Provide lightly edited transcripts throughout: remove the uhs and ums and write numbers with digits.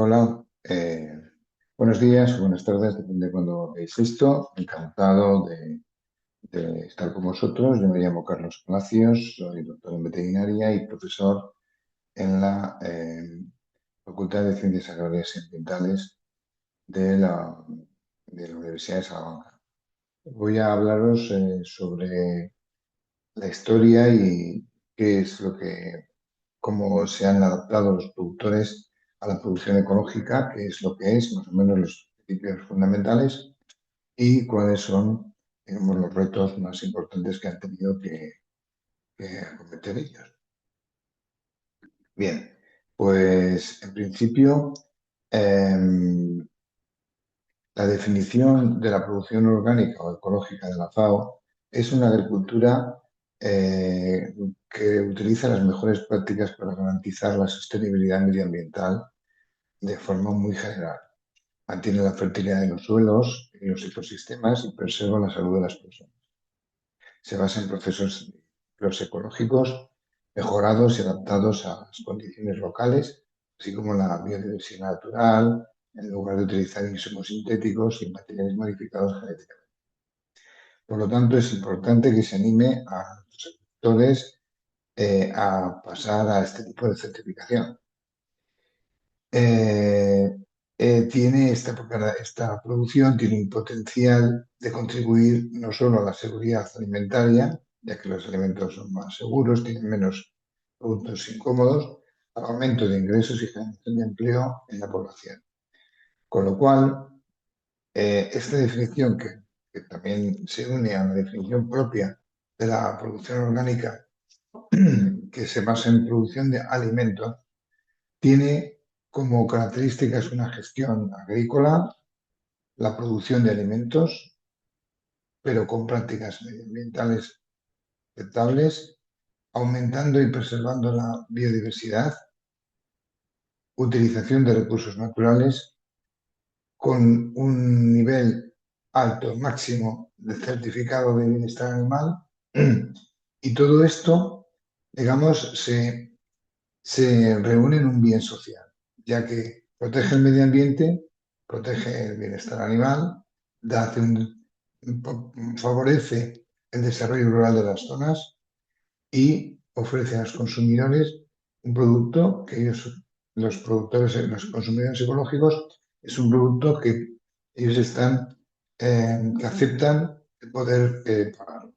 Hola, buenos días o buenas tardes, depende de cuando veáis esto. Encantado de estar con vosotros. Yo me llamo Carlos Palacios, soy doctor en veterinaria y profesor en la Facultad de Ciencias Agrarias y Ambientales de la Universidad de Salamanca. Voy a hablaros sobre la historia y qué es cómo se han adaptado los productores a la producción ecológica, qué es lo que es, más o menos los principios fundamentales y cuáles son, digamos, los retos más importantes que han tenido que acometer ellos. Bien, pues en principio em, la definición de la producción orgánica o ecológica de la FAO es una agricultura eh, que utiliza las mejores prácticas para garantizar la sostenibilidad medioambiental de forma muy general. Mantiene la fertilidad de los suelos y los ecosistemas y preserva la salud de las personas. Se basa en procesos ecológicos mejorados y adaptados a las condiciones locales, así como la biodiversidad natural, en lugar de utilizar insumos sintéticos y materiales modificados genéticamente. Por lo tanto, es importante que se anime a los agricultores a pasar a este tipo de certificación. Eh, esta producción tiene un potencial de contribuir no solo a la seguridad alimentaria, ya que los alimentos son más seguros, tienen menos productos incómodos, al aumento de ingresos y generación de empleo en la población. Con lo cual, esta definición, que también se une a la definición propia de la producción orgánica, que se basa en producción de alimentos, tiene como características una gestión agrícola, la producción de alimentos, pero con prácticas medioambientales aceptables, aumentando y preservando la biodiversidad, utilización de recursos naturales con un nivel alto, máximo de certificado de bienestar animal. Y todo esto, digamos, se reúne en un bien social, ya que protege el medio ambiente, protege el bienestar animal, favorece el desarrollo rural de las zonas y ofrece a los consumidores un producto que los productores, los consumidores ecológicos, es un producto que ellos que aceptan el poder pagar.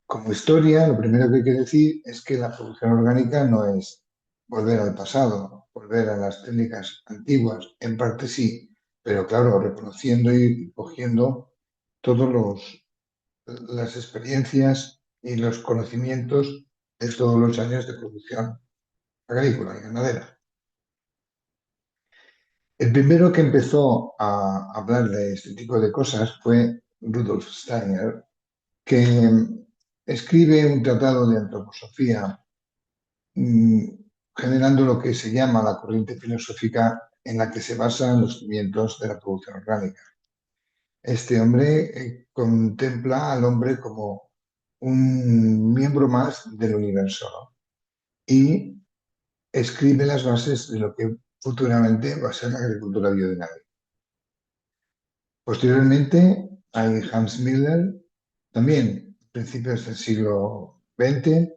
Como historia, lo primero que hay que decir es que la producción orgánica no es volver al pasado, volver a las técnicas antiguas, en parte sí, pero claro, reconociendo y cogiendo todas las experiencias y los conocimientos de todos los años de producción agrícola y ganadera. El primero que empezó a hablar de este tipo de cosas fue Rudolf Steiner, que escribe un tratado de antroposofía mm, generando lo que se llama la corriente filosófica en la que se basan los cimientos de la producción orgánica. Este hombre contempla al hombre como un miembro más del universo, ¿no? Y escribe las bases de lo que futuramente va a ser la agricultura biodinámica. Posteriormente hay Hans Miller, también a principios del siglo XX,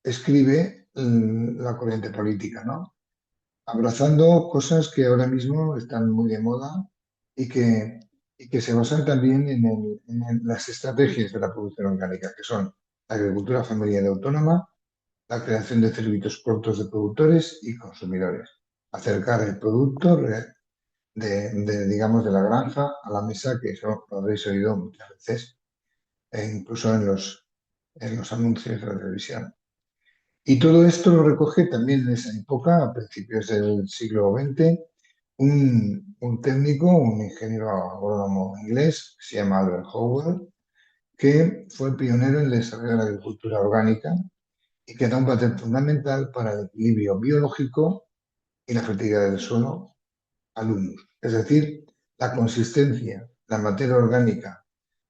escribe la corriente política, ¿no? Abrazando cosas que ahora mismo están muy de moda y y que se basan también en las estrategias de la producción orgánica, que son la agricultura familiar y autónoma, la creación de circuitos cortos de productores y consumidores, acercar el producto digamos, de la granja a la mesa, que eso lo habréis oído muchas veces, incluso en los anuncios de la televisión. Y todo esto lo recoge también en esa época, a principios del siglo XX, un técnico, un ingeniero agrónomo inglés, que se llama Albert Howell, que fue pionero en el desarrollo de la agricultura orgánica y que da un papel fundamental para el equilibrio biológico y la fertilidad del suelo al humus. Es decir, la consistencia, la materia orgánica,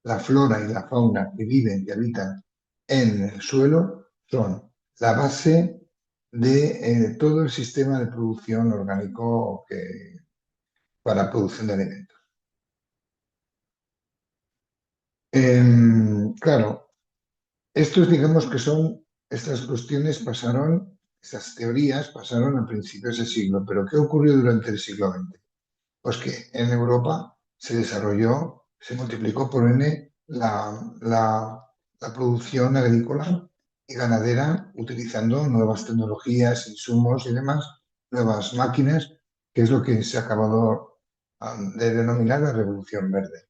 la flora y la fauna que viven y habitan en el suelo son la base de todo el sistema de producción orgánico para producción de alimentos. Claro, estos digamos que son, estas cuestiones pasaron, estas teorías pasaron a principios del siglo, pero ¿qué ocurrió durante el siglo XX? Pues que en Europa se desarrolló, se multiplicó por N la producción agrícola y ganadera utilizando nuevas tecnologías, insumos y demás, nuevas máquinas, que es lo que se ha acabado de denominar la Revolución Verde.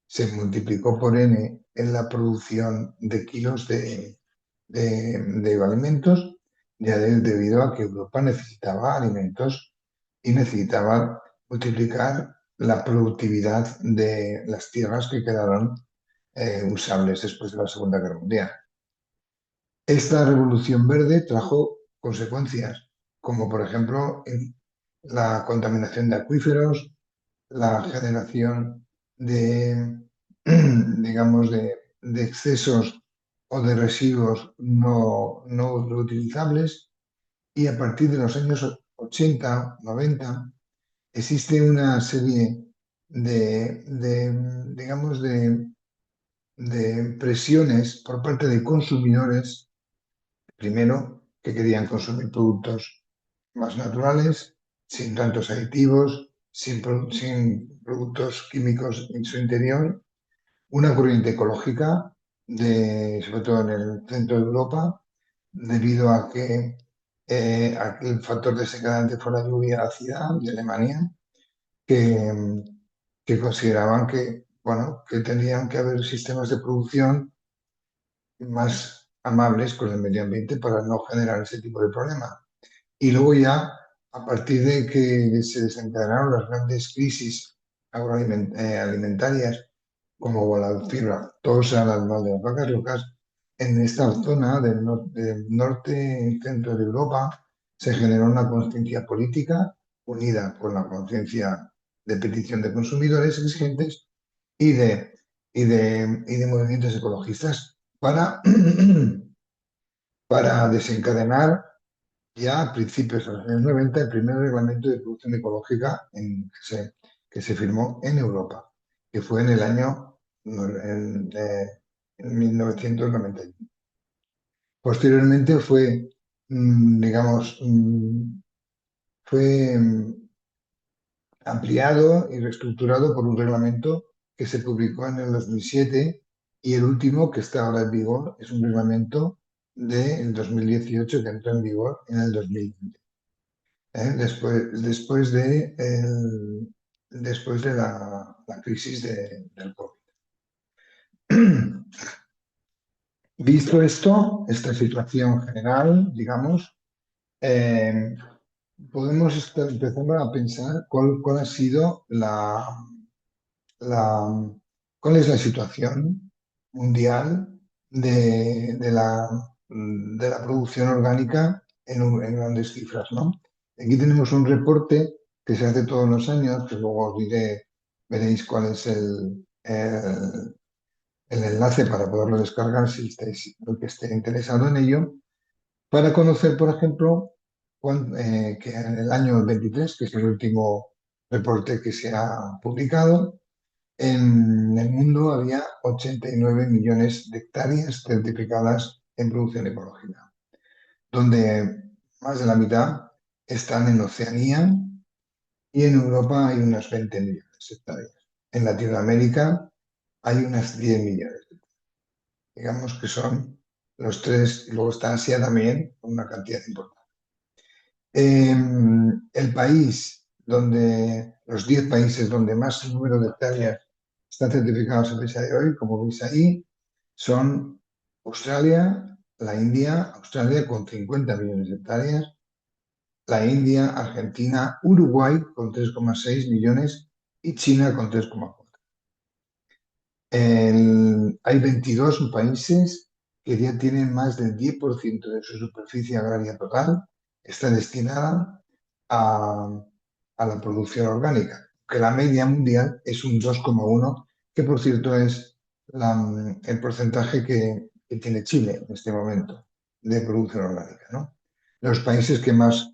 Se multiplicó por N en la producción de kilos de alimentos, debido a que Europa necesitaba alimentos y necesitaba multiplicar la productividad de las tierras que quedaron usables después de la Segunda Guerra Mundial. Esta revolución verde trajo consecuencias, como por ejemplo la contaminación de acuíferos, la generación de, digamos, de excesos o de residuos no reutilizables, y a partir de los años 80, 90, existe una serie digamos, de presiones por parte de consumidores, primero, que querían consumir productos más naturales, sin tantos aditivos, sin productos químicos en su interior, una corriente ecológica, sobre todo en el centro de Europa, debido a que el factor desencadenante fue la lluvia ácida de Alemania, que, que consideraban que, bueno, que tenían que haber sistemas de producción más amables con el medio ambiente para no generar ese tipo de problemas. Y luego ya, a partir de que se desencadenaron las grandes crisis alimentarias, como la fibra lactosa, las de las vacas locas, en esta zona del norte y centro de Europa se generó una conciencia política unida con la conciencia de petición de consumidores exigentes y de movimientos ecologistas para, para desencadenar ya a principios de los años 90 el primer reglamento de producción ecológica que se firmó en Europa, que fue en el año en 1991. Posteriormente digamos, fue ampliado y reestructurado por un reglamento que se publicó en el 2007, y el último que está ahora en vigor es un reglamento del 2018 que entró en vigor en el 2020. Después de la crisis del COVID. Visto esto, esta situación general, digamos, eh, podemos empezar a pensar cuál ha sido cuál es la situación mundial de la producción orgánica en grandes cifras, ¿no? Aquí tenemos un reporte que se hace todos los años, que luego os diré, veréis cuál es el enlace para poderlo descargar si estáis, el que esté interesado en ello, para conocer, por ejemplo, que en el año 23, que es el último reporte que se ha publicado, en el mundo había 89 millones de hectáreas certificadas en producción ecológica, donde más de la mitad están en Oceanía, y en Europa hay unas 20 millones de hectáreas. En Latinoamérica hay unas 10 millones. Digamos que son los tres, y luego está Asia también, con una cantidad importante. Los 10 países donde más número de hectáreas están certificados a fecha de hoy, como veis ahí, son Australia, la India, Australia con 50 millones de hectáreas, la India, Argentina, Uruguay con 3,6 millones y China con 3,4. Hay 22 países que ya tienen más del 10% de su superficie agraria total está destinada a la producción orgánica, que la media mundial es un 2,1, que por cierto es el porcentaje que tiene Chile en este momento de producción orgánica, ¿no? Los países que más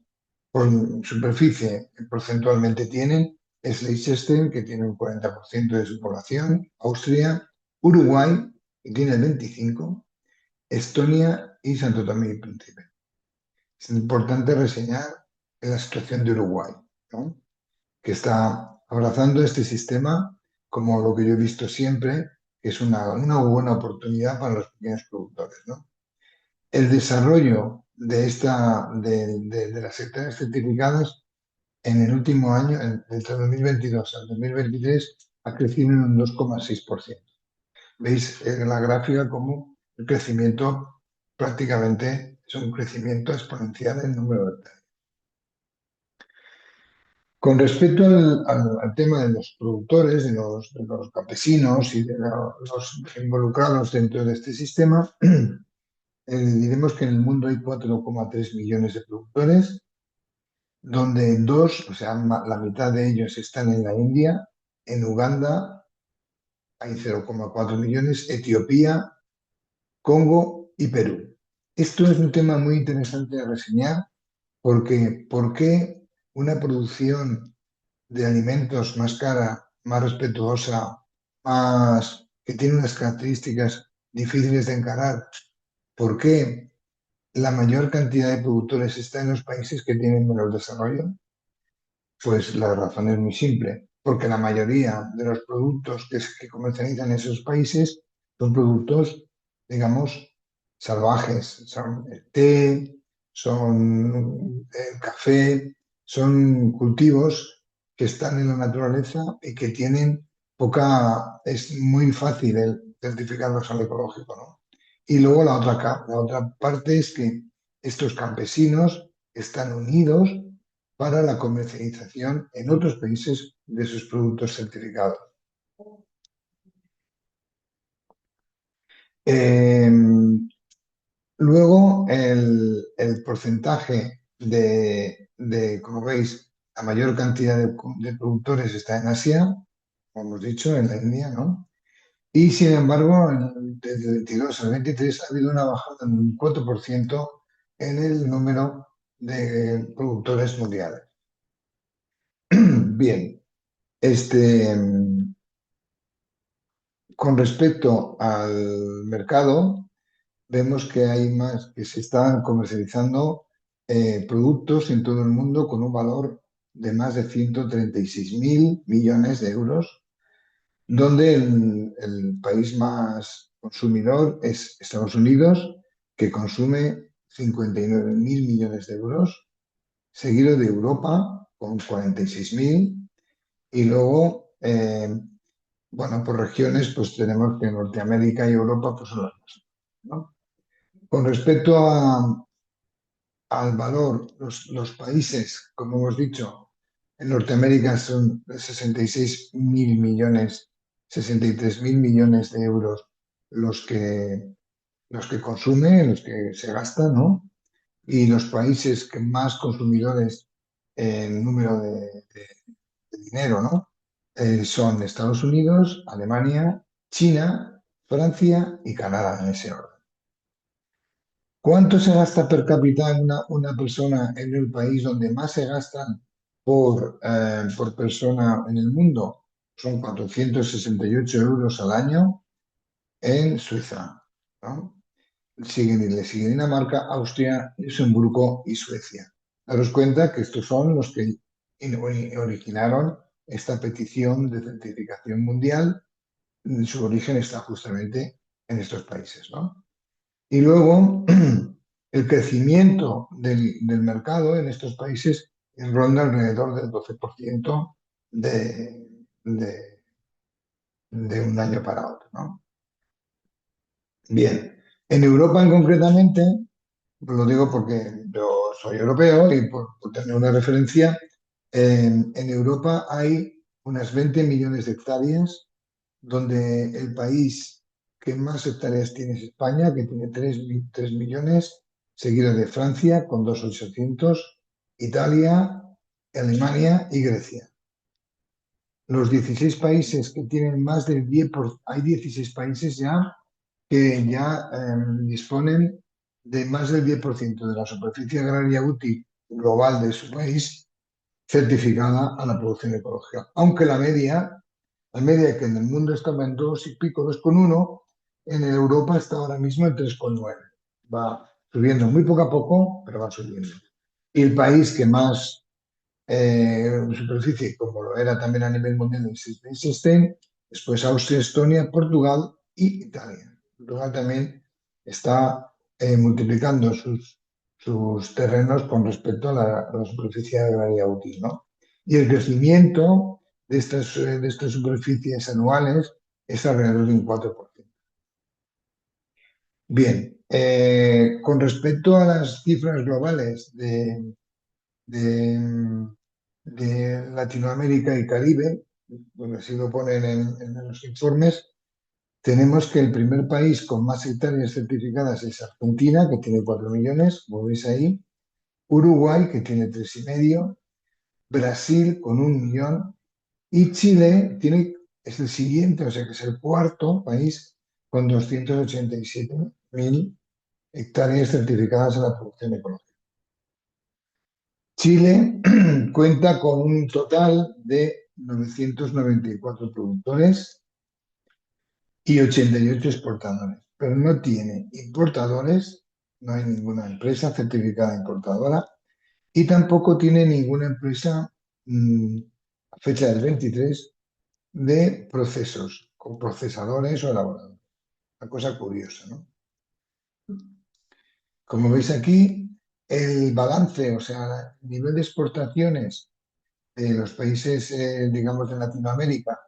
por superficie porcentualmente tienen es Liechtenstein, que tiene un 40% de su población, Austria, Uruguay, que tiene el 25%, Estonia y Santo Tomé y Príncipe. Es importante reseñar la situación de Uruguay, ¿no? Que está abrazando este sistema como lo que yo he visto siempre, que es una buena oportunidad para los pequeños productores, ¿no? El desarrollo de las hectáreas certificadas en el último año, entre 2022 al 2023, ha crecido en un 2,6%. Veis en la gráfica como el crecimiento prácticamente es un crecimiento exponencial en número de hectáreas. Con respecto al tema de los productores, de los campesinos y de los involucrados dentro de este sistema, diremos que en el mundo hay 4,3 millones de productores, donde dos, o sea, la mitad de ellos están en la India, en Uganda hay 0,4 millones, Etiopía, Congo y Perú. Esto es un tema muy interesante de reseñar porque ¿por qué una producción de alimentos más cara, más respetuosa, más que tiene unas características difíciles de encarar? ¿Por qué la mayor cantidad de productores está en los países que tienen menor desarrollo? Pues la razón es muy simple, porque la mayoría de los productos que comercializan esos países son productos, digamos, salvajes. Son el té, son el café, son cultivos que están en la naturaleza y que tienen es muy fácil el certificarlos al ecológico, ¿no? Y luego la otra parte es que estos campesinos están unidos para la comercialización en otros países de sus productos certificados. Eh, Luego, el porcentaje como veis, la mayor cantidad de productores está en Asia, como hemos dicho, en la India, ¿no? Y sin embargo, desde el 22 al 23 ha habido una bajada de un 4% en el número de productores mundiales. Bien, este, con respecto al mercado, vemos que hay más, que se están comercializando productos en todo el mundo con un valor de más de 136.000 millones de euros, donde el país más consumidor es Estados Unidos, que consume 59.000 millones de euros, seguido de Europa con 46.000, y luego bueno, por regiones, pues tenemos que Norteamérica y Europa pues son las más, ¿no? Con respecto al valor, los países, como hemos dicho, en Norteamérica son de 66.000 millones, 63.000 millones de euros los que consumen, los que se gastan, ¿no? Y los países que más consumidores en número de dinero, ¿no? Son Estados Unidos, Alemania, China, Francia y Canadá en ese orden. ¿Cuánto se gasta per cápita una persona en el país donde más se gastan por persona en el mundo? Son 468 euros al año en Suiza, ¿no? Le sigue Dinamarca, Austria, Luxemburgo y Suecia. Daros cuenta que estos son los que originaron esta petición de certificación mundial. Su origen está justamente en estos países, ¿no? Y luego, el crecimiento del mercado en estos países ronda alrededor del 12% de, de, de un año para otro, ¿no? Bien, en Europa concretamente, lo digo porque yo soy europeo y por tener una referencia, en Europa hay unas 20 millones de hectáreas, donde el país que más hectáreas tiene es España, que tiene 3 millones, seguido de Francia con 2.800.000, Italia, Alemania y Grecia. Los 16 países que tienen más del 10%, hay 16 países ya que ya disponen de más del 10% de la superficie agraria útil global de su país certificada a la producción ecológica. Aunque la media que en el mundo estaba en 2 y pico, 2,1, en Europa está ahora mismo en 3,9. Va subiendo muy poco a poco, pero va subiendo. Y el país que más superficie, como lo era también a nivel mundial en Liechtenstein, después Austria, Estonia, Portugal y Italia. Portugal también está multiplicando sus terrenos con respecto a la superficie agraria útil, ¿no? Y el crecimiento de estas superficies anuales es alrededor de un 4%. Bien, con respecto a las cifras globales de, de Latinoamérica y Caribe, donde así lo ponen en los informes, tenemos que el primer país con más hectáreas certificadas es Argentina, que tiene 4 millones, como veis ahí, Uruguay, que tiene 3,5, Brasil con 1 millón, y Chile es el siguiente, o sea que es el cuarto país con 287.000 hectáreas certificadas a la producción ecológica. Chile cuenta con un total de 994 productores y 88 exportadores, pero no tiene importadores, no hay ninguna empresa certificada importadora y tampoco tiene ninguna empresa a fecha del 23 de procesos, con procesadores o elaboradores. Una cosa curiosa, ¿no? Como veis aquí, el balance, o sea, el nivel de exportaciones de los países, digamos, de Latinoamérica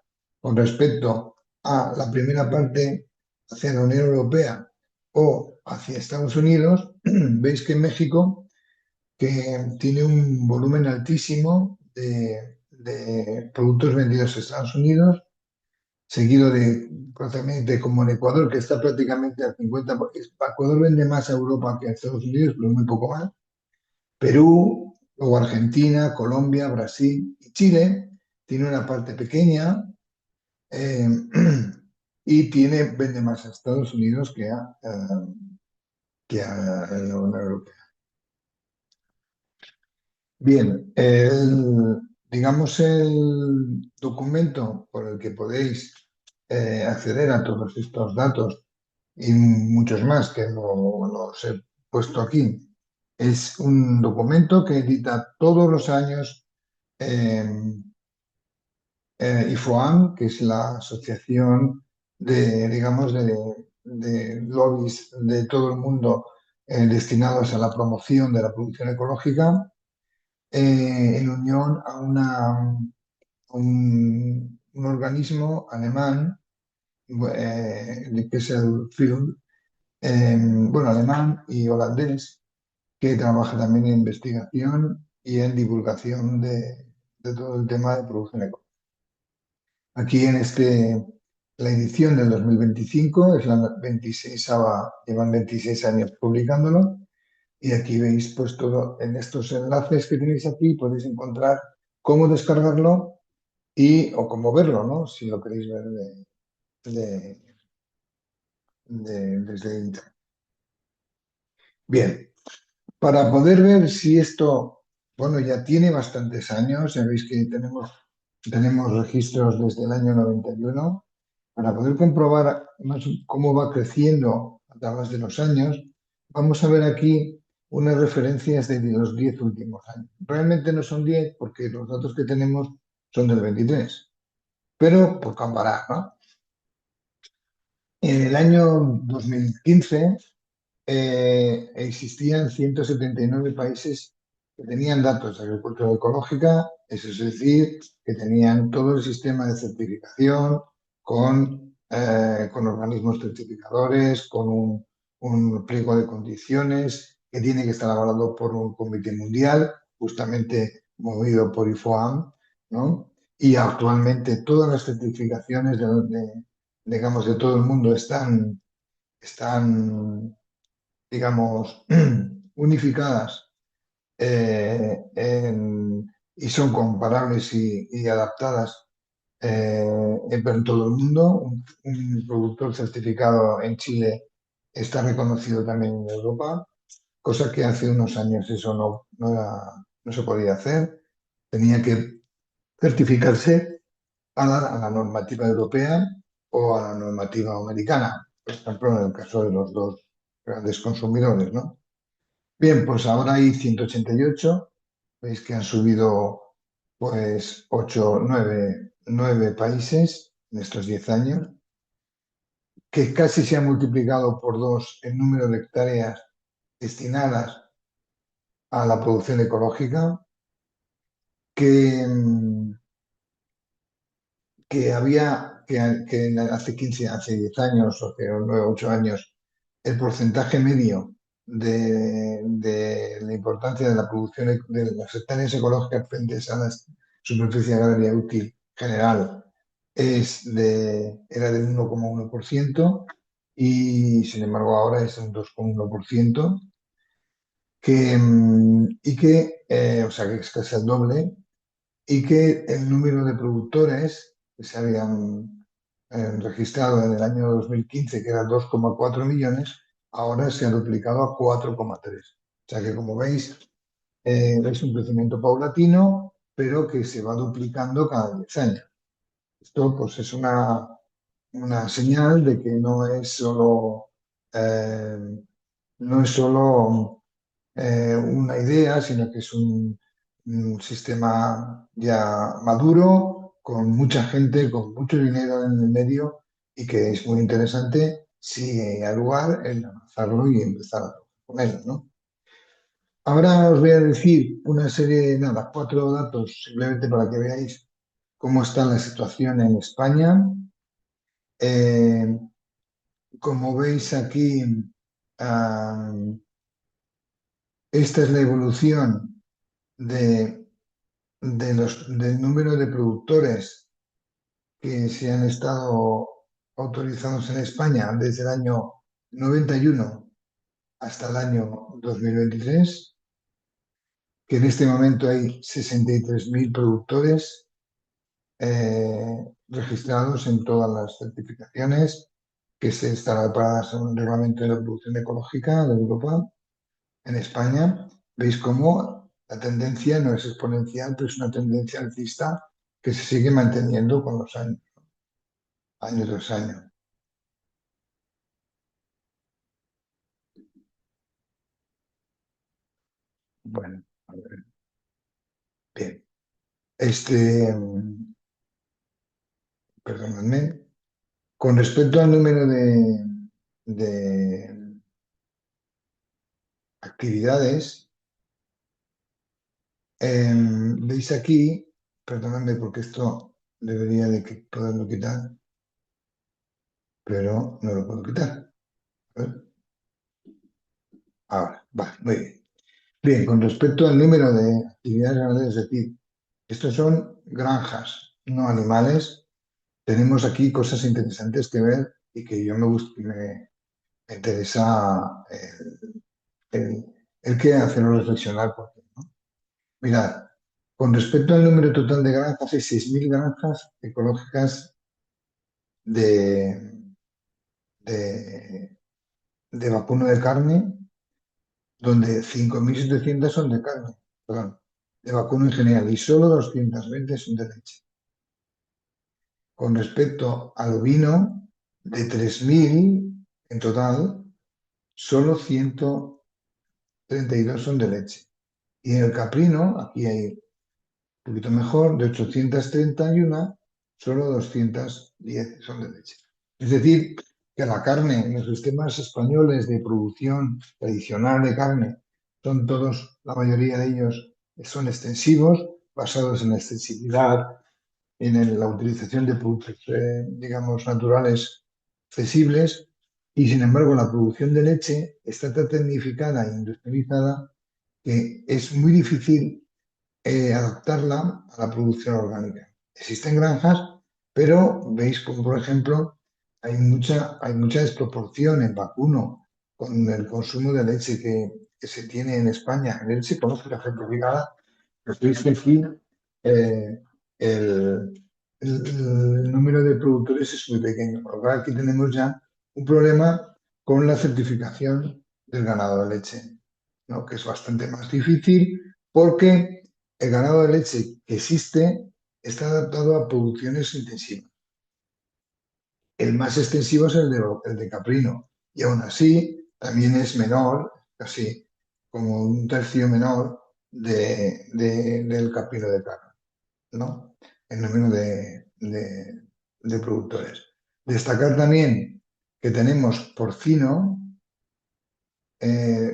con respecto a la primera parte hacia la Unión Europea o hacia Estados Unidos, veis que México, que tiene un volumen altísimo de productos vendidos a Estados Unidos, seguido prácticamente como en Ecuador, que está prácticamente al 50%. Ecuador vende más a Europa que a Estados Unidos, pero muy poco más. Perú, luego Argentina, Colombia, Brasil y Chile tiene una parte pequeña eh, y vende más a Estados Unidos que a la Unión Europea. Bien, digamos el documento por el que podéis acceder a todos estos datos y muchos más que no los he puesto aquí, es un documento que edita todos los años eh, IFOAM, que es la asociación digamos, de lobbies de todo el mundo destinados a la promoción de la producción ecológica, en unión a un organismo alemán, que es el FILM, bueno, alemán y holandés, que trabaja también en investigación y en divulgación de todo el tema de producción ecológica. Aquí la edición del 2025 es la 26ª, llevan 26 años publicándolo, y aquí veis pues todo en estos enlaces que tenéis aquí, podéis encontrar cómo descargarlo o cómo verlo, ¿no? Si lo queréis ver de- desde internet. Bien, para poder ver si esto, bueno, ya tiene bastantes años, ya veis que tenemos registros desde el año 91, para poder comprobar más cómo va creciendo a través de los años, vamos a ver aquí unas referencias de los 10 últimos años. Realmente no son 10 porque los datos que tenemos son del 23, pero por comparar, ¿no? En el año 2015 existían 179 países que tenían datos de agricultura ecológica, eso es decir, que tenían todo el sistema de certificación con organismos certificadores, con un pliego de condiciones que tiene que estar avalado por un comité mundial, justamente movido por IFOAM, ¿no? Y actualmente todas las certificaciones digamos, de todo el mundo están digamos, unificadas y son comparables y adaptadas en todo el mundo. Un productor certificado en Chile está reconocido también en Europa, cosa que hace unos años eso no se podía hacer. Tenía que certificarse a la normativa europea o a la normativa americana, por ejemplo, en el caso de los dos grandes consumidores, ¿no? Bien, pues ahora hay 188, veis que han subido pues 8, 9 países en estos 10 años, que casi se ha multiplicado por dos el número de hectáreas destinadas a la producción ecológica, que, que hace 15, hace 10 años o hace 9, 8 años, el porcentaje medio de la importancia de la producción de las hectáreas ecológicas frente a la superficie agraria útil general era del 1,1% y sin embargo ahora es un 2,1%, o sea, que es casi el doble, y que el número de productores que se habían registrado en el año 2015, que era 2,4 millones, ahora se ha duplicado a 4,3. O sea que, como veis, es un crecimiento paulatino, pero que se va duplicando cada 10 años. Esto pues, es una señal de que eh, no es solo una idea, sino que es un sistema ya maduro, con mucha gente, con mucho dinero en el medio y que es muy interesante si hay lugar en avanzarlo y empezar a trabajar con él, ¿no? Ahora os voy a decir una serie de, nada, 4 datos simplemente para que veáis cómo está la situación en España. Eh, Como veis aquí, ah, esta es la evolución de del número de productores que se han estado autorizados en España desde el año 91 hasta el año 2023, que en este momento hay 63.000 productores registrados en todas las certificaciones que se están preparadas en un reglamento de la producción ecológica de Europa. En España, veis cómo la tendencia no es exponencial, pero es una tendencia alcista que se sigue manteniendo con los años, año tras año. Bueno, a ver, bien. Perdónenme. Con respecto al número de actividades, veis aquí, perdónenme porque esto debería de poderlo quitar, pero no lo puedo quitar. A ver, ahora, va, muy bien. Bien, con respecto al número de actividades ganaderas, es decir, estos son granjas, no animales. Tenemos aquí cosas interesantes que ver y que me interesa el que hacerlo reflexionar. Porque, ¿no? Mirad, con respecto al número total de granjas, hay 6.000 granjas ecológicas de, de, de vacuno de carne, donde 5.700 son de carne, perdón, de vacuno en general, y solo 220 son de leche. Con respecto al ovino, de 3.000 en total, solo 132 son de leche. Y en el caprino, aquí hay un poquito mejor, de 831, solo 210 son de leche. Es decir, que la carne en los sistemas españoles de producción tradicional de carne son todos, la mayoría de ellos son extensivos, basados en la extensividad, la utilización de productos, digamos, naturales accesibles, y sin embargo la producción de leche está tan tecnificada e industrializada que es muy difícil adaptarla a la producción orgánica. Existen granjas, pero veis como, por ejemplo, hay mucha desproporción en vacuno con el consumo de leche que se tiene en España. En leche ecológica certificada, pues veis que aquí eh, el, el número de productores es muy pequeño. Por lo cual aquí tenemos ya un problema con la certificación del ganado de leche, ¿no? Que es bastante más difícil porque el ganado de leche que existe está adaptado a producciones intensivas. El más extensivo es el de caprino y aún así también es menor, casi como un tercio menor del caprino de carne, ¿no? El número de productores. Destacar también que tenemos porcino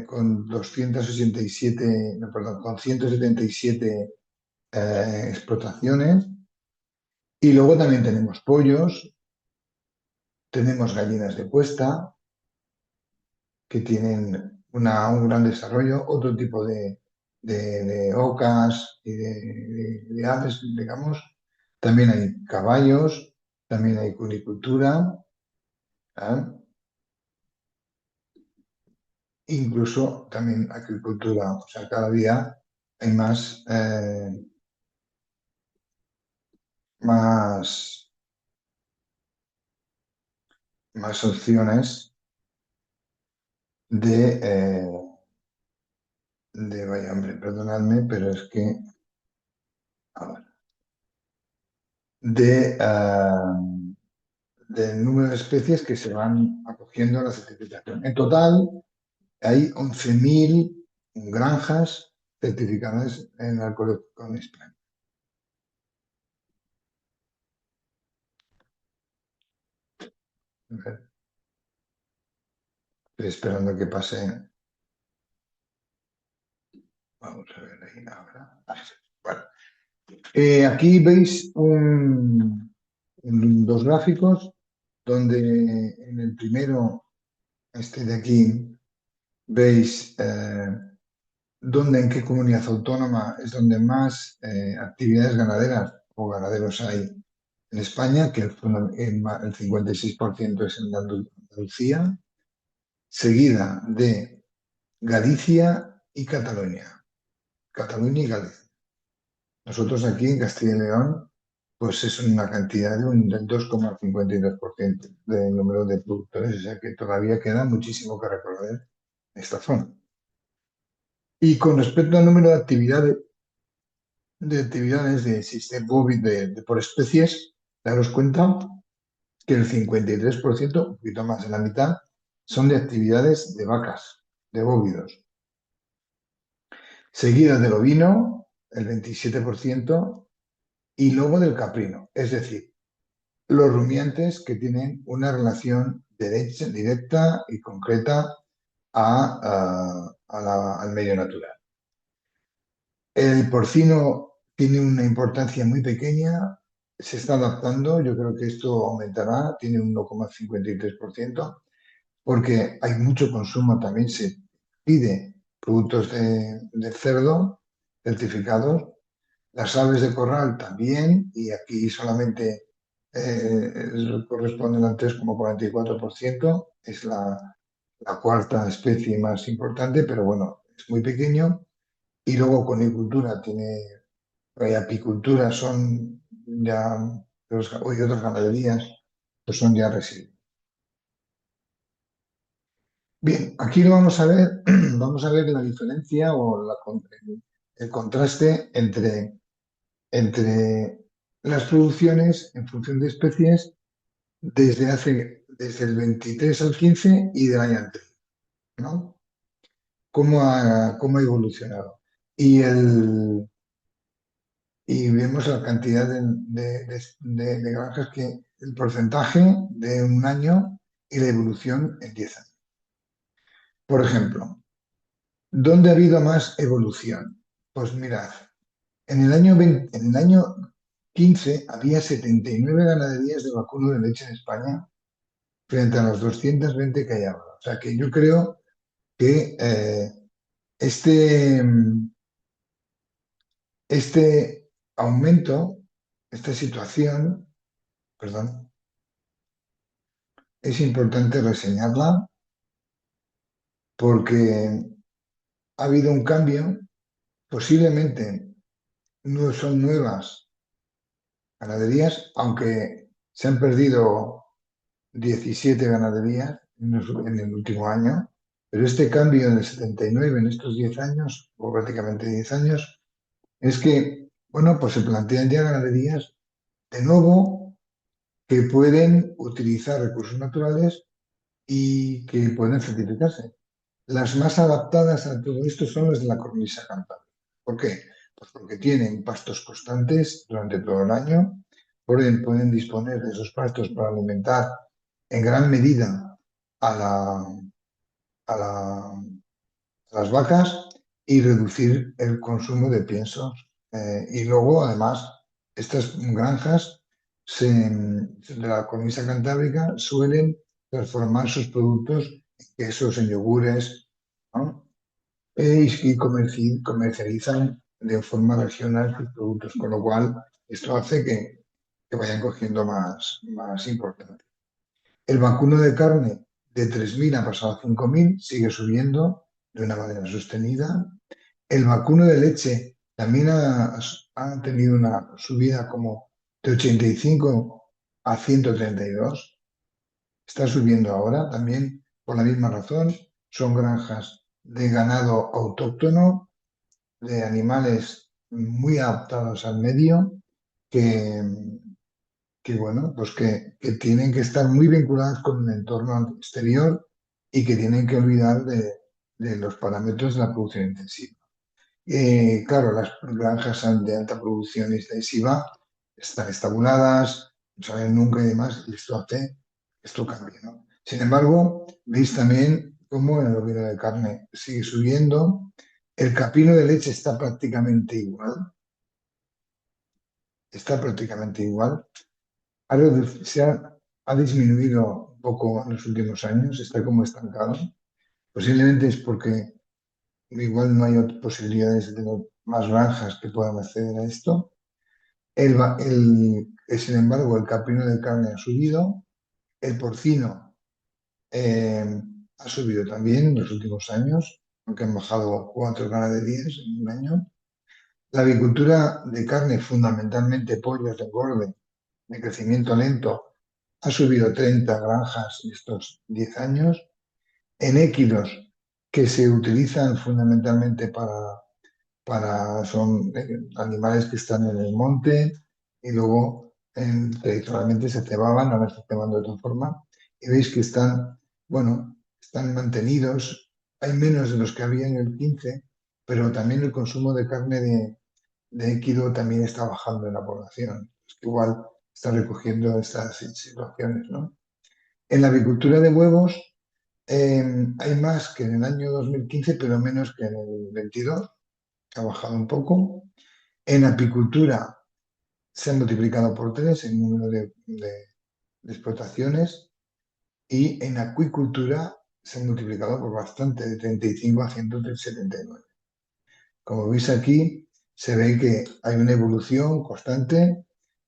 con 287, no, perdón, con 177 explotaciones y luego también tenemos pollos, tenemos gallinas de puesta que tienen un gran desarrollo, otro tipo de ocas y de aves, digamos. También hay caballos, también hay cunicultura, ¿eh? Incluso también agricultura. O sea, cada día hay más, más opciones vaya hombre, perdonadme, pero es que, a ver, de, del número de especies que se van acogiendo a la certificación. En total, hay 11.000 granjas certificadas en la agroecológico en España. A ver, estoy esperando que pase. Vamos a ver ahí ahora. Bueno, aquí veis dos gráficos donde en el primero, este de aquí, veis en qué comunidad autónoma es donde más actividades ganaderas o ganaderos hay en España, que el 56% es en Andalucía, seguida de Galicia y Cataluña. Cataluña y Galicia. Nosotros aquí en Castilla y León, pues es una cantidad del 2,52% del número de productores, o sea que todavía queda muchísimo que recorrer en esta zona. Y con respecto al número de actividades de sistema por especies, daros cuenta que el 53%, un poquito más de la mitad, son de actividades de vacas, de bóvidos. Seguidas del ovino, el 27%, y luego del caprino, es decir, los rumiantes que tienen una relación directa y concreta al medio natural. El porcino tiene una importancia muy pequeña, se está adaptando, yo creo que esto aumentará, tiene un 1,53%, porque hay mucho consumo, también se pide productos de cerdo certificados, las aves de corral también, y aquí solamente corresponden al 3,44%, es la cuarta especie más importante, pero bueno, es muy pequeño. Y luego conicultura hay apicultura, son ya, y otras ganaderías, pues son ya residuos. Bien, aquí lo vamos a ver, vamos a ver la diferencia o el contraste entre las producciones en función de especies desde el 23 al 15 y del año anterior, ¿no? Cómo ha evolucionado. Y vemos la cantidad de granjas el porcentaje de un año y la evolución en 10 años. Por ejemplo, ¿dónde ha habido más evolución? Pues mirad, en el año 15 había 79 ganaderías de vacuno de leche en España frente a las 220 que hay ahora. O sea que yo creo que este, este aumento, esta situación, perdón, es importante reseñarla porque ha habido un cambio, posiblemente no son nuevas ganaderías, aunque se han perdido 17 ganaderías, en el último año, pero este cambio en el 79, en estos 10 años, o prácticamente 10 años, es que, bueno, pues se plantean ya ganaderías de nuevo que pueden utilizar recursos naturales y que pueden certificarse. Las más adaptadas a todo esto son las de la cornisa cantábrica. ¿Por qué? Pues porque tienen pastos constantes durante todo el año, pueden disponer de esos pastos para alimentar en gran medida a, a las vacas y reducir el consumo de piensos. Y luego, además, estas granjas de la cornisa cantábrica suelen transformar sus productos en quesos, en yogures, ¿no? Y comercializan de forma regional sus productos, con lo cual esto hace que vayan cogiendo más importancia. El vacuno de carne de 3.000 ha pasado a 5.000, sigue subiendo de una manera sostenida. El vacuno de leche también ha tenido una subida como de 85 a 132. Está subiendo ahora también por la misma razón. Son granjas de ganado autóctono, de animales muy adaptados al medio, que, bueno, pues que tienen que estar muy vinculadas con el entorno exterior y que tienen que olvidar de los parámetros de la producción intensiva. Claro, las granjas de alta producción extensiva están estabuladas, no saben nunca y demás, y esto hace que esto cambie, ¿no? Sin embargo, veis también cómo el ovino de carne sigue subiendo, el capino de leche está prácticamente igual. Ha disminuido un poco en los últimos años, está como estancado. Posiblemente es porque igual no hay otras posibilidades de tener más granjas que puedan acceder a esto. Sin embargo, el caprino de carne ha subido, el porcino ha subido también en los últimos años, aunque han bajado 4 ganaderías en un año. La agricultura de carne, fundamentalmente pollos de engorde, de crecimiento lento, ha subido 30 granjas en estos 10 años. En équidos, que se utilizan fundamentalmente son animales que están en el monte y luego tradicionalmente se cebaban, ahora se ceban de otra forma. Y veis que están, bueno, están mantenidos. Hay menos de los que había en el 15, pero también el consumo de carne de équido también está bajando en la población. Es que igual está recogiendo estas situaciones, ¿no? En la agricultura de huevos hay más que en el año 2015, pero menos que en el 22, que ha bajado un poco. En apicultura se ha multiplicado por 3 el número de explotaciones y en acuicultura se ha multiplicado por bastante, de 35 a 179. Como veis aquí, se ve que hay una evolución constante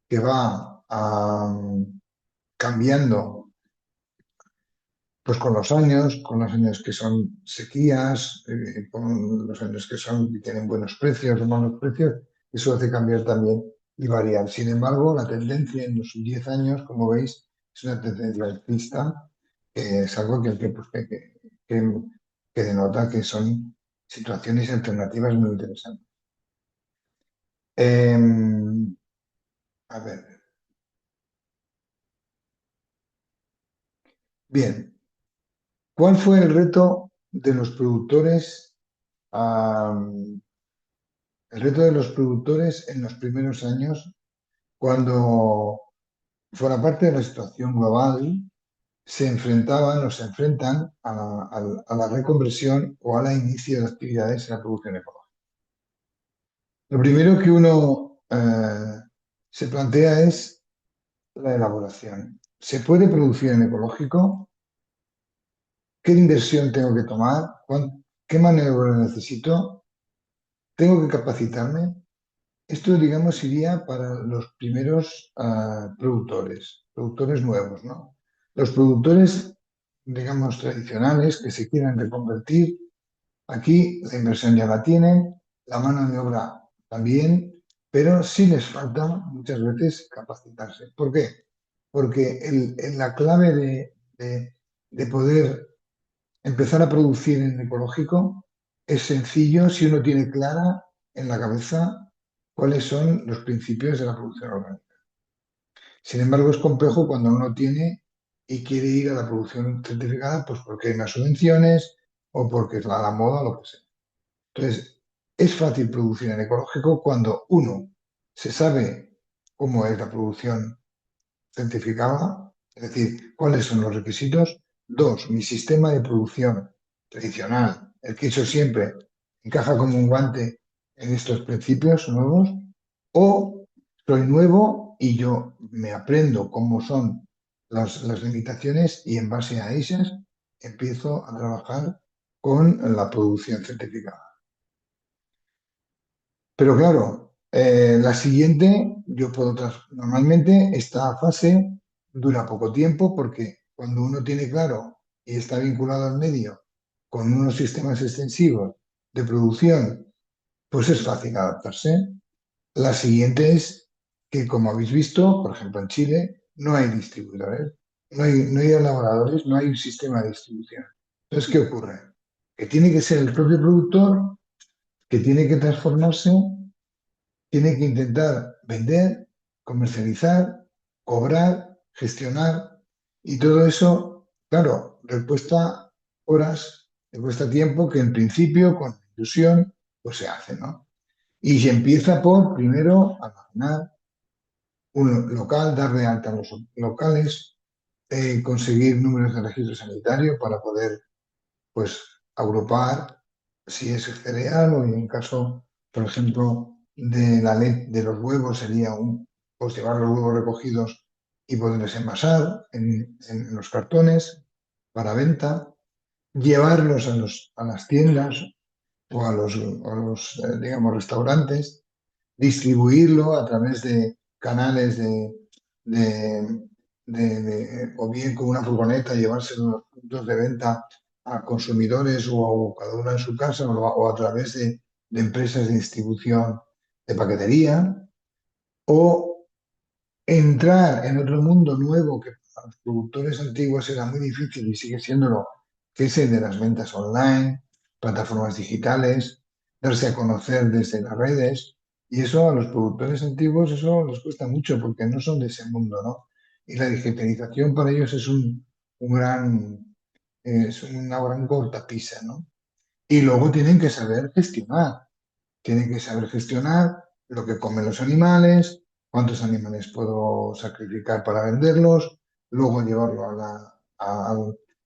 que va cambiando pues con los años que son sequías, con los años que tienen buenos precios o malos precios, eso hace cambiar también y variar. Sin embargo, la tendencia en los 10 años, como veis, es una tendencia alcista, que es algo que denota que son situaciones alternativas muy interesantes. A ver, bien, ¿cuál fue el reto de los productores? El reto de los productores en los primeros años, cuando, fuera parte de la situación global, se enfrentaban o se enfrentan a la reconversión o a la inicio de actividades en la producción ecológica. Lo primero que uno se plantea es la elaboración. ¿Se puede producir en ecológico? ¿Qué inversión tengo que tomar? ¿Qué maniobra necesito? ¿Tengo que capacitarme? Esto, digamos, iría para los primeros productores nuevos, ¿no? Los productores, digamos, tradicionales que se quieran reconvertir, aquí la inversión ya la tienen, la mano de obra también, pero sí les falta muchas veces capacitarse. ¿Por qué? Porque la clave de poder empezar a producir en ecológico es sencillo si uno tiene clara en la cabeza cuáles son los principios de la producción orgánica. Sin embargo, es complejo cuando uno tiene y quiere ir a la producción certificada, pues porque hay más subvenciones o porque es la moda o lo que sea. Entonces, es fácil producir en ecológico cuando uno se sabe cómo es la producción certificada, es decir, cuáles son los requisitos. Dos, mi sistema de producción tradicional, el que he hecho siempre, encaja como un guante en estos principios nuevos. O soy nuevo y yo me aprendo cómo son las limitaciones y en base a esas empiezo a trabajar con la producción certificada. Pero claro, la siguiente, normalmente esta fase dura poco tiempo porque cuando uno tiene claro y está vinculado al medio con unos sistemas extensivos de producción, pues es fácil adaptarse. La siguiente es que, como habéis visto, por ejemplo, en Chile no hay distribuidores, no hay elaboradores, no hay un sistema de distribución. Entonces, ¿qué ocurre? Que tiene que ser el propio productor que tiene que transformarse, tiene que intentar vender, comercializar, cobrar, gestionar y todo eso, claro, le cuesta horas, le cuesta tiempo que en principio con ilusión pues se hace, ¿no? Y se empieza por, primero, almacenar un local, dar de alta los locales, conseguir números de registro sanitario para poder, pues, agrupar si es cereal o en caso, por ejemplo, de la ley de los huevos sería pues llevar los huevos recogidos y poderlos envasar en los cartones para venta, llevarlos a las tiendas o a los digamos, restaurantes, distribuirlo a través de canales de- o bien con una furgoneta, llevárselo a los puntos de venta a consumidores o a cada uno en su casa o a través de empresas de distribución de paquetería, o entrar en otro mundo nuevo que para los productores antiguos era muy difícil y sigue siéndolo, que es el de las ventas online, plataformas digitales, darse a conocer desde las redes. Y eso a los productores antiguos, eso les cuesta mucho porque no son de ese mundo, ¿no? Y la digitalización para ellos es una gran cortapisa, ¿no? Y luego tienen que saber gestionar. Tiene que saber gestionar lo que comen los animales, cuántos animales puedo sacrificar para venderlos, luego llevarlo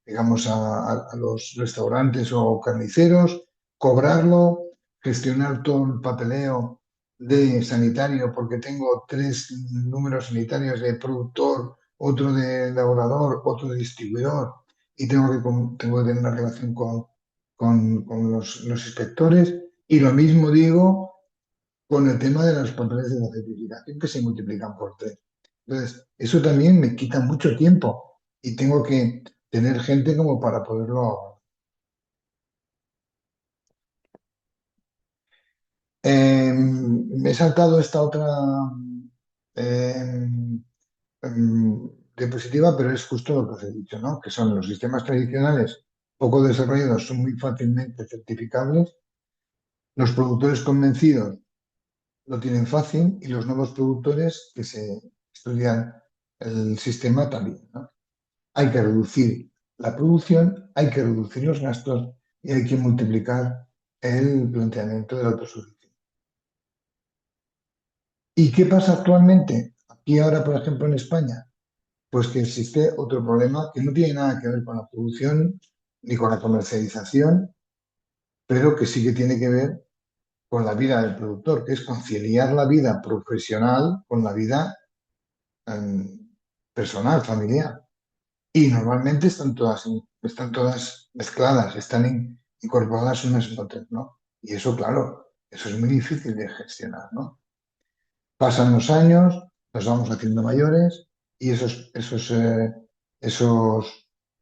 digamos, a los restaurantes o carniceros, cobrarlo, gestionar todo el papeleo de sanitario, porque tengo tres números sanitarios de productor, otro de elaborador, otro de distribuidor, y tengo que tener una relación con los inspectores. Y lo mismo digo con el tema de los papeles de la certificación que se multiplican por tres. Entonces, eso también me quita mucho tiempo y tengo que tener gente como para poderlo. Me he saltado esta otra eh, diapositiva, pero es justo lo que os he dicho, ¿no? Que son los sistemas tradicionales poco desarrollados, son muy fácilmente certificables. Los productores convencidos lo tienen fácil y los nuevos productores que se estudian el sistema también, ¿no? Hay que reducir la producción, hay que reducir los gastos y hay que multiplicar el planteamiento de la autosuficiencia. ¿Y qué pasa actualmente? Aquí ahora, por ejemplo, en España, pues que existe otro problema que no tiene nada que ver con la producción ni con la comercialización, pero que sí que tiene que ver con la vida del productor, que es conciliar la vida profesional con la vida personal, familiar. Y normalmente están todas mezcladas, incorporadas unas en otras, ¿no? Y eso, claro, eso es muy difícil de gestionar, ¿no? Pasan los años, nos vamos haciendo mayores y esos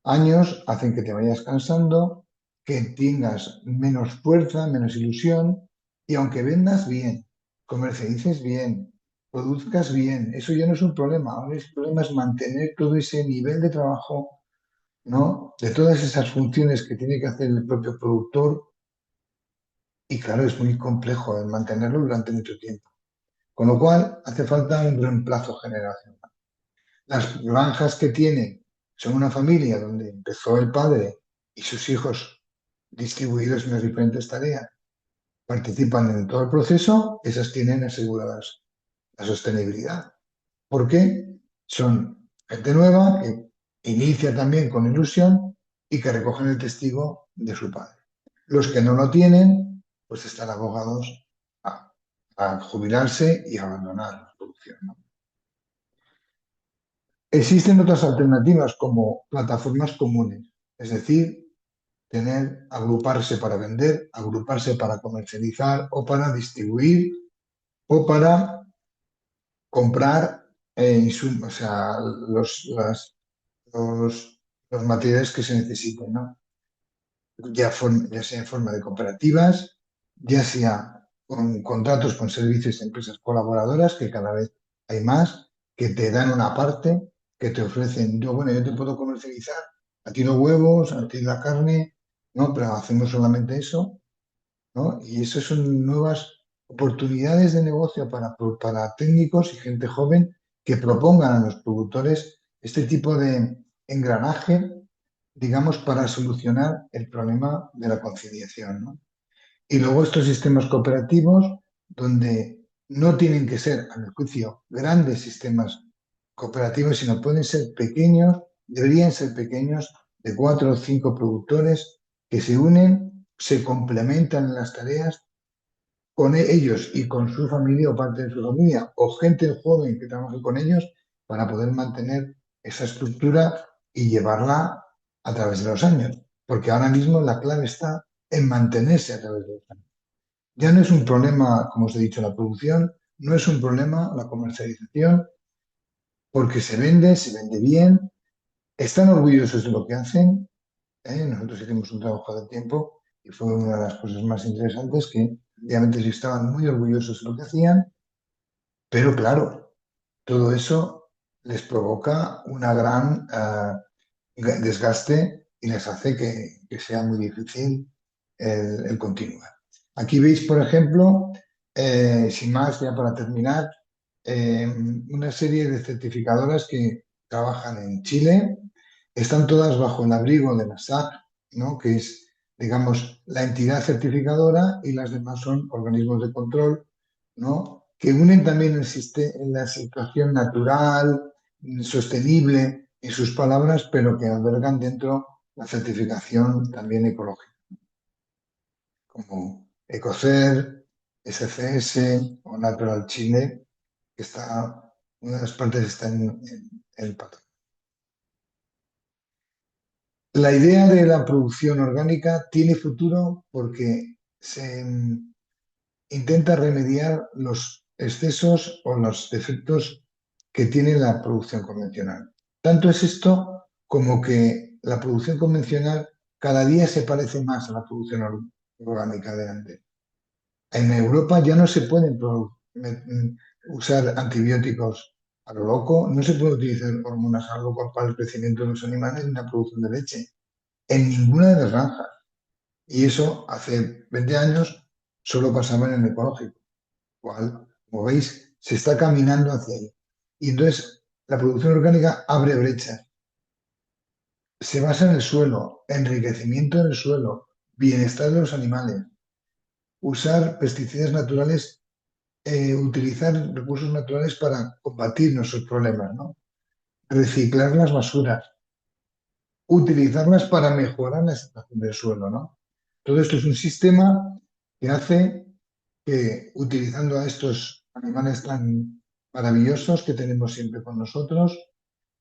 años hacen que te vayas cansando, que tengas menos fuerza, menos ilusión y aunque vendas bien, comercialices bien, produzcas bien, eso ya no es un problema. Ahora el problema es mantener todo ese nivel de trabajo ¿no? De todas esas funciones que tiene que hacer el propio productor y claro, es muy complejo el mantenerlo durante mucho tiempo. Con lo cual, hace falta un reemplazo generacional. Las granjas que tienen son una familia donde empezó el padre y sus hijos distribuidos en las diferentes tareas, participan en todo el proceso, esas tienen aseguradas la sostenibilidad. Porque son gente nueva que inicia también con ilusión y que recogen el testigo de su padre. Los que no lo tienen, pues están abogados a, a jubilarse y abandonar la producción, ¿no? Existen otras alternativas como plataformas comunes, es decir, agruparse para vender, agruparse para comercializar o para distribuir o para comprar insumos, o sea, los, los materiales que se necesiten, ¿no? Ya sea en forma de cooperativas, ya sea con contratos con servicios de empresas colaboradoras, que cada vez hay más, que te dan una parte, que te ofrecen, yo te puedo comercializar, a ti los huevos, a ti la carne, ¿no? Pero hacemos solamente eso, ¿no? Y eso son nuevas oportunidades de negocio para técnicos y gente joven que propongan a los productores este tipo de engranaje, digamos, para solucionar el problema de la conciliación, ¿no? Y luego estos sistemas cooperativos, donde no tienen que ser, a mi juicio, grandes sistemas cooperativos, sino pueden ser pequeños, deberían ser pequeños, de 4 o 5 productores que se unen, se complementan en las tareas con ellos y con su familia o parte de su familia, o gente joven que trabaje con ellos para poder mantener esa estructura y llevarla a través de los años. Porque ahora mismo la clave está en mantenerse a través de los años. Ya no es un problema, como os he dicho, la producción, no es un problema la comercialización, porque se vende bien, están orgullosos de lo que hacen. Nosotros hicimos un trabajo de tiempo y fue una de las cosas más interesantes que obviamente sí estaban muy orgullosos de lo que hacían, pero claro, todo eso les provoca una gran desgaste y les hace que sea muy difícil el continuar. Aquí veis, por ejemplo, sin más, ya para terminar, una serie de certificadoras que trabajan en Chile. Están todas bajo el abrigo de la SAC, ¿no? Que es, digamos, la entidad certificadora y las demás son organismos de control, ¿no? Que unen también en la situación natural, sostenible en sus palabras, pero que albergan dentro la certificación también ecológica, como Ecocer, SCS o Natural Chile, que está, una de las partes está en el patrón. La idea de la producción orgánica tiene futuro porque se intenta remediar los excesos o los defectos que tiene la producción convencional. Tanto es esto como que la producción convencional cada día se parece más a la producción orgánica de antes. En Europa ya no se pueden usar antibióticos a lo loco, no se puede utilizar hormonas a lo loco para el crecimiento de los animales ni la producción de leche, en ninguna de las granjas. Y eso hace 20 años solo pasaba en el ecológico, cual, como veis, se está caminando hacia ahí. Y entonces la producción orgánica abre brechas. Se basa en el suelo, enriquecimiento del suelo, bienestar de los animales, usar pesticidas naturales, utilizar recursos naturales para combatir nuestros problemas, ¿no? Reciclar las basuras, utilizarlas para mejorar la situación del suelo, ¿no? Todo esto es un sistema que hace que utilizando a estos animales tan maravillosos que tenemos siempre con nosotros,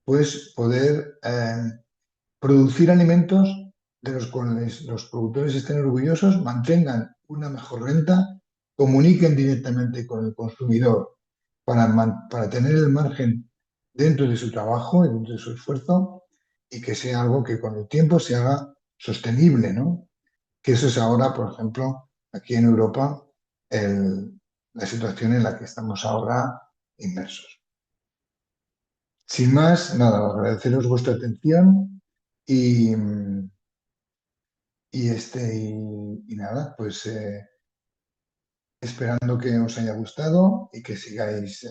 pues poder producir alimentos de los cuales los productores estén orgullosos, mantengan una mejor renta, comuniquen directamente con el consumidor para tener el margen dentro de su trabajo y dentro de su esfuerzo y que sea algo que con el tiempo se haga sostenible, ¿no? Que eso es ahora, por ejemplo, aquí en Europa, la situación en la que estamos ahora inmersos. Sin más, nada, agradeceros vuestra atención Y, y nada, pues esperando que os haya gustado y que sigáis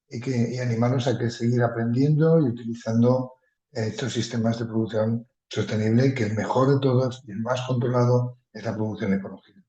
y animaros a que seguir aprendiendo y utilizando estos sistemas de producción sostenible, que el mejor de todos y el más controlado es la producción ecológica.